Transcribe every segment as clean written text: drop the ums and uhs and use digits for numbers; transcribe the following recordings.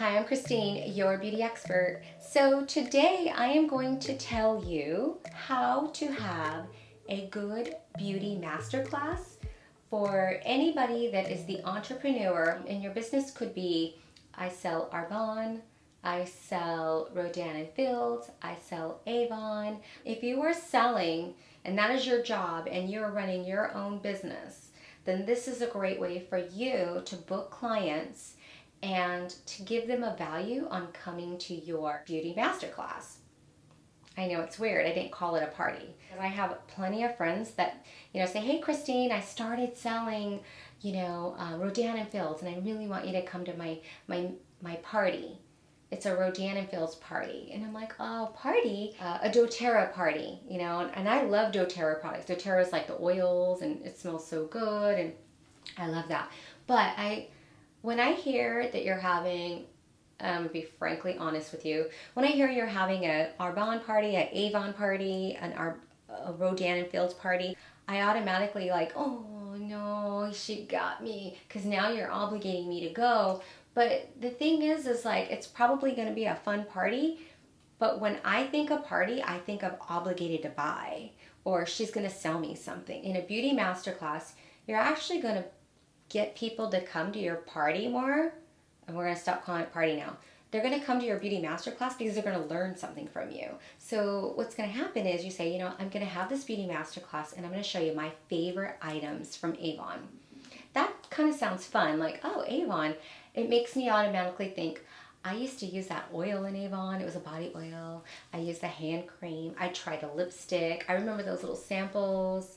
Hi, I'm Christine, your beauty expert. So today I am going to tell you how to have a good beauty masterclass for anybody that is the entrepreneur. And your business could be, I sell Arbonne, I sell Rodan and Fields, I sell Avon. If you are selling and that is your job and you're running your own business, then this is a great way for you to book clients and to give them a value on coming to your beauty masterclass. I know it's weird. I didn't call it a party. I have plenty of friends that, say, hey, Christine, I started selling, Rodan and Fields, and I really want you to come to my party. It's a Rodan and Fields party. And I'm like, oh, party? A doTerra party, and I love doTerra products. doTerra is like the oils, and it smells so good, and I love that. But when I hear that you're having, to be frankly honest with you, when I hear you're having a Arbonne party, an Avon party, a Rodan and Fields party, I automatically like, oh no, she got me, because now you're obligating me to go. But the thing is like, it's probably going to be a fun party, but when I think of party, I think of obligated to buy, or she's going to sell me something. In a beauty masterclass, you're actually going to get people to come to your party more, and we're going to stop calling it party now. They're going to come to your beauty masterclass because they're going to learn something from you. So what's going to happen is you say, I'm going to have this beauty masterclass and I'm going to show you my favorite items from Avon. That kind of sounds fun, like, oh, Avon. It makes me automatically think, I used to use that oil in Avon. It was a body oil. I used the hand cream. I tried a lipstick. I remember those little samples.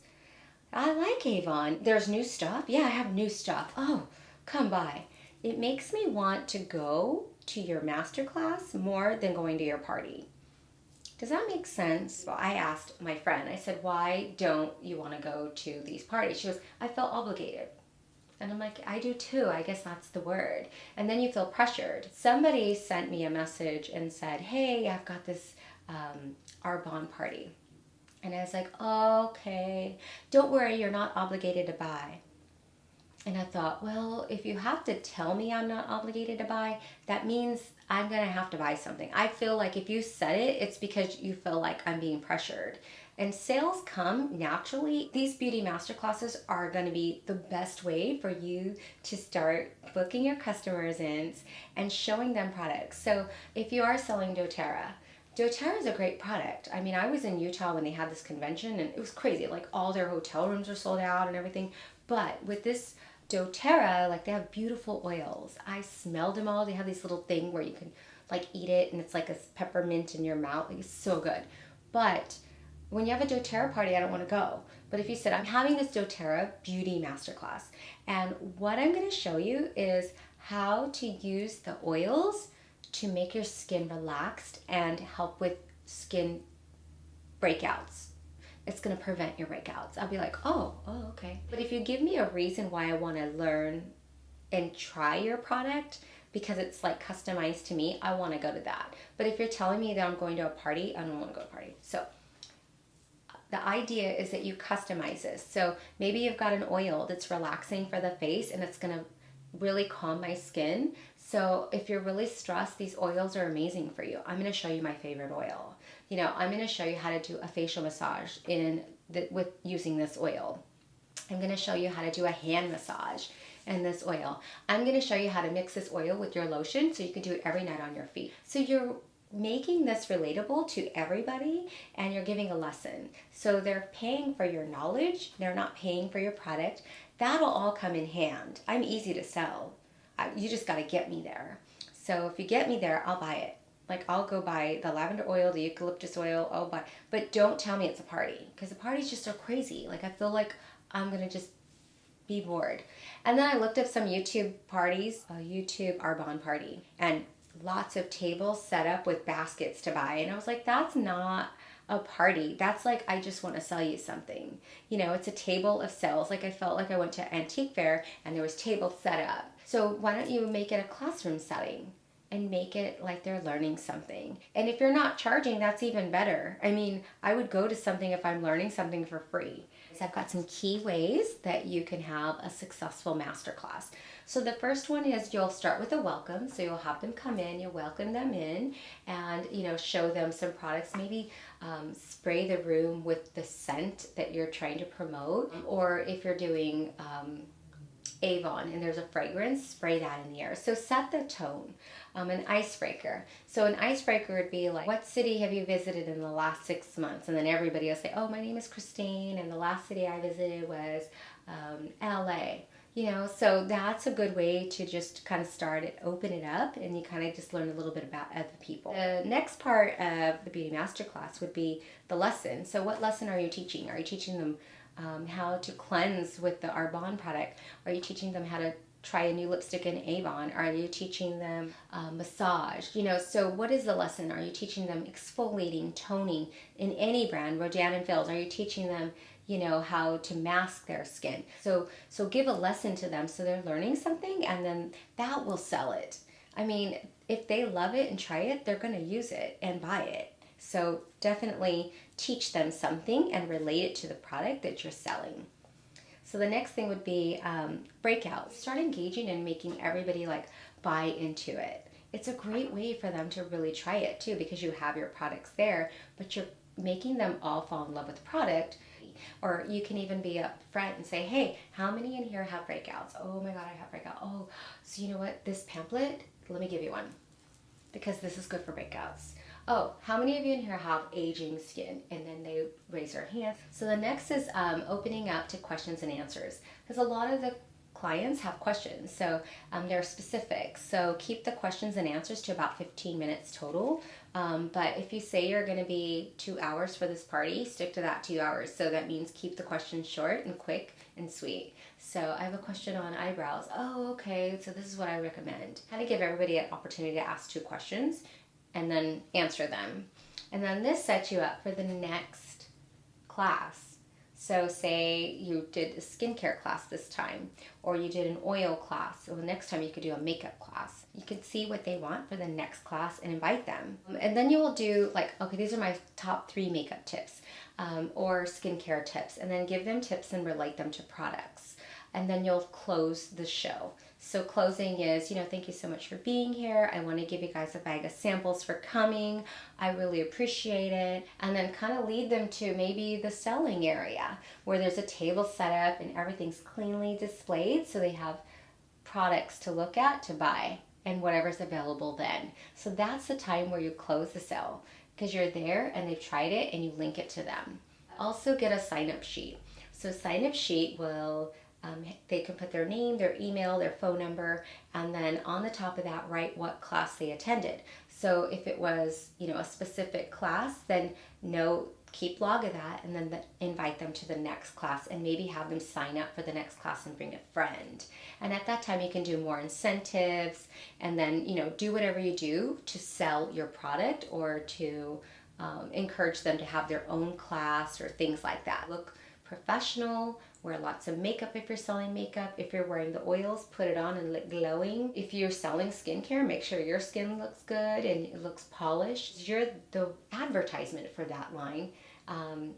I like Avon. There's new stuff? Yeah, I have new stuff. Oh, come by. It makes me want to go to your masterclass more than going to your party. Does that make sense? Well, I asked my friend, I said, why don't you want to go to these parties? She goes, I felt obligated. And I'm like, I do too. I guess that's the word. And then you feel pressured. Somebody sent me a message and said, hey, I've got this Arbonne party. And I was like, oh, okay, don't worry, you're not obligated to buy. And I thought, well, if you have to tell me I'm not obligated to buy, that means I'm going to have to buy something. I feel like if you said it, it's because you feel like I'm being pressured. And sales come naturally. These beauty masterclasses are going to be the best way for you to start booking your customers in and showing them products. So if you are selling doTerra, doTerra is a great product. I mean, I was in Utah when they had this convention and it was crazy. Like all their hotel rooms are sold out and everything. But with this doTerra, like they have beautiful oils. I smelled them all. They have this little thing where you can like eat it and it's like a peppermint in your mouth. Like, it's so good. But when you have a doTerra party, I don't want to go. But if you said, I'm having this doTerra beauty masterclass, and what I'm going to show you is how to use the oils to make your skin relaxed and help with skin breakouts. It's going to prevent your breakouts. I'll be like, oh, okay. But if you give me a reason why I want to learn and try your product, because it's like customized to me, I want to go to that. But if you're telling me that I'm going to a party, I don't want to go to a party. So the idea is that you customize this. So maybe you've got an oil that's relaxing for the face and it's going to really calm my skin. So if you're really stressed, these oils are amazing for you. I'm going to show you my favorite oil. I'm going to show you how to do a facial massage with using this oil. I'm going to show you how to do a hand massage in this oil. I'm going to show you how to mix this oil with your lotion so you can do it every night on your feet. So you're making this relatable to everybody and you're giving a lesson. So they're paying for your knowledge. They're not paying for your product. That'll all come in hand. I'm easy to sell. You just got to get me there. So if you get me there, I'll buy it. Like I'll go buy the lavender oil, the eucalyptus oil, I'll buy. But don't tell me it's a party, because the parties just are crazy. Like I feel like I'm going to just be bored. And then I looked up some YouTube parties, a YouTube Arbonne party, and lots of tables set up with baskets to buy. And I was like, that's not a party. That's like, I just want to sell you something. It's a table of sales. Like I felt like I went to antique fair and there was tables set up. So why don't you make it a classroom setting and make it like they're learning something? And if you're not charging, that's even better. I mean, I would go to something if I'm learning something for free. So I've got some key ways that you can have a successful masterclass. So the first one is you'll start with a welcome. So you'll have them come in, you'll welcome them in, and show them some products. Maybe spray the room with the scent that you're trying to promote, or if you're doing Avon and there's a fragrance, spray that in the air. So set the tone. An icebreaker. So an icebreaker would be like, what city have you visited in the last 6 months? And then everybody will say, oh, my name is Christine, and the last city I visited was LA. So that's a good way to just kind of start it, open it up, and you kind of just learn a little bit about other people. The next part of the Beauty Masterclass would be the lesson. So what lesson are you teaching? Are you teaching them how to cleanse with the Arbonne product? Are you teaching them how to try a new lipstick in Avon? Are you teaching them massage? So what is the lesson? Are you teaching them exfoliating, toning in any brand, Rodan and Fields? Are you teaching them how to mask their skin? So give a lesson to them so they're learning something, and then that will sell it. I mean, if they love it and try it, they're going to use it and buy it. So definitely teach them something and relate it to the product that you're selling. So the next thing would be breakouts. Start engaging and making everybody buy into it. It's a great way for them to really try it too, because you have your products there, but you're making them all fall in love with the product. Or you can even be up front and say, hey, how many in here have breakouts? Oh my God, I have breakouts. Oh, so you know what? This pamphlet, let me give you one, because this is good for breakouts. Oh, how many of you in here have aging skin? And then they raise their hands. So the next is opening up to questions and answers, because a lot of the clients have questions, so they're specific. So keep the questions and answers to about 15 minutes total. But if you say you're going to be 2 hours for this party, stick to that 2 hours. So that means keep the questions short and quick and sweet. So I have a question on eyebrows. Oh, okay. So this is what I recommend. Kind of give everybody an opportunity to ask 2 questions and then answer them. And then this sets you up for the next class. So say you did a skincare class this time, or you did an oil class. So the next time you could do a makeup class. You could see what they want for the next class and invite them. And then you will do okay, these are my top 3 makeup tips or skincare tips, and then give them tips and relate them to products. And then you'll close the show. So closing is, thank you so much for being here. I want to give you guys a bag of samples for coming. I really appreciate it. And then kind of lead them to maybe the selling area where there's a table set up and everything's cleanly displayed, so they have products to look at, to buy, and whatever's available then. So that's the time where you close the sale, because you're there and they've tried it and you link it to them. Also get a sign-up sheet. So sign-up sheet will they can put their name, their email, their phone number, and then on the top of that, write what class they attended. So if it was, a specific class, then keep log of that, and then invite them to the next class, and maybe have them sign up for the next class and bring a friend. And at that time, you can do more incentives, and then, do whatever you do to sell your product, or to encourage them to have their own class or things like that. Look professional, wear lots of makeup if you're selling makeup. If you're wearing the oils, put it on and look glowing. If you're selling skincare, make sure your skin looks good and it looks polished. You're the advertisement for that line,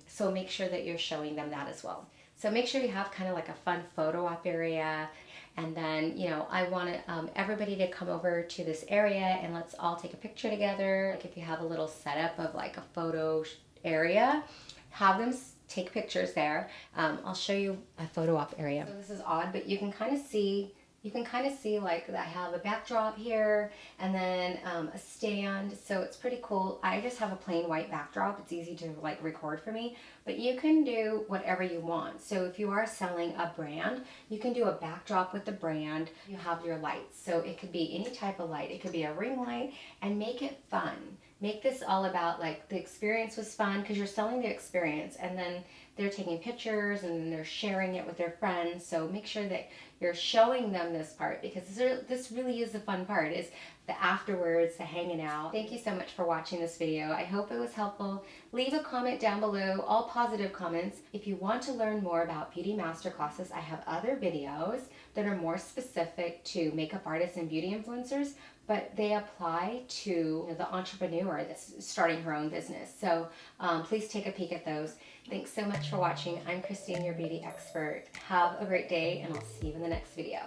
so make sure that you're showing them that as well. So make sure you have kind of a fun photo op area. And then, I want everybody to come over to this area and let's all take a picture together. If you have a little setup of a photo area, have them take pictures there. I'll show you a photo op area. So this is odd, but you can kind of see that I have a backdrop here, and then a stand. So it's pretty cool. I just have a plain white backdrop. It's easy to record for me, but you can do whatever you want. So if you are selling a brand, you can do a backdrop with the brand. You have your lights. So it could be any type of light. It could be a ring light, and make it fun. Make this all about the experience was fun, because you're selling the experience, and then they're taking pictures and then they're sharing it with their friends. So make sure that you're showing them this part, because this really is the fun part, is the afterwards, the hanging out. Thank you so much for watching this video. I hope it was helpful. Leave a comment down below, all positive comments. If you want to learn more about beauty masterclasses, I have other videos that are more specific to makeup artists and beauty influencers, but they apply to the entrepreneur that's starting her own business. So please take a peek at those. Thanks so much for watching. I'm Christine, your beauty expert. Have a great day, and I'll see you in the next video.